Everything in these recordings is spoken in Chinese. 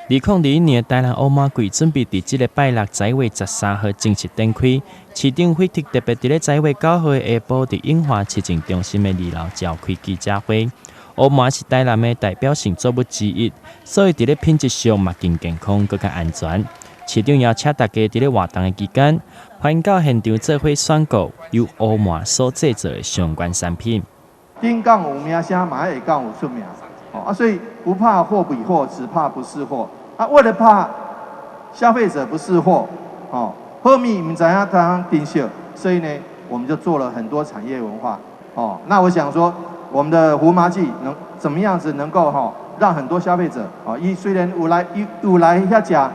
2021年台南乌麻季准备伫即个拜六10月13号正式展开，市长会特别伫咧10月9号下晡伫永华市政中心的2楼召开记者会。乌麻是台南的代表性作物之一，所以伫咧品质上嘛更健康、更加安全。市长邀请大家伫咧活动的期间，欢迎到现场做伙选购由乌麻所制作的相关产品。丁杠有名声，马也杠有出名。所以不怕货比货，只怕不是货。为了怕消费者不是货，后面唔知影当顶秀，所以呢，我们就做了很多产业文化。那我想说，我们的胡麻季能怎么样子能够让很多消费者虽然有来遐食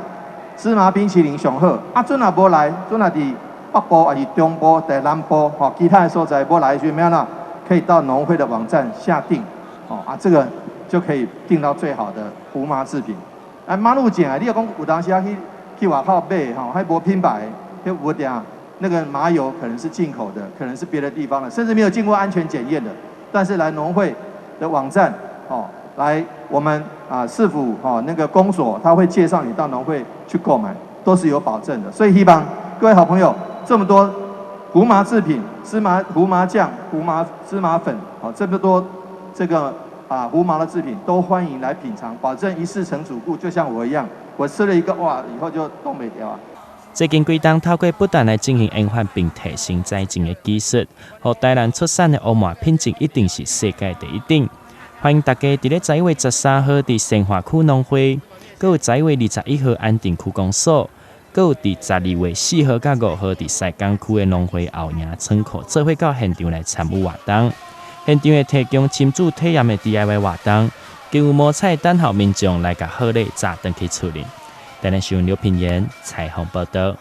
芝麻冰淇淋上好，阵也无来，阵也伫北部还是中部、在南部其他的所在无来，所以咩啦，可以到农会的网站下订，这个就可以订到最好的胡麻制品。马路井你要讲有当时去外口买还无品牌，有点那个麻油可能是进口的，可能是别的地方的，甚至没有经过安全检验的。但是来农会的网站来我们市府那个公所，他会介绍你到农会去购买，都是有保证的。所以希望各位好朋友，这么多胡麻制品、胡麻酱、胡麻芝麻粉，这么多这个胡麻的制品都欢迎来品尝，保证一试成主顾。就像我一样，我吃了一个哇，以后就动不了啊。最近几档透过不断来进行研发并提升栽种的技术，和台南出产的乌麻品质一定是世界第一等。欢迎大家伫咧10月13号伫生化区农会，佮有10月21号安定区公所，佮有伫12月4号甲5號伫西港區的農會後營倉庫，做伙到現場來參與活動。現場會提供親子體驗的 DIY 活動，更有摸彩等候民眾來甲好禮炸登去處理。台南新聞劉品言採訪報道。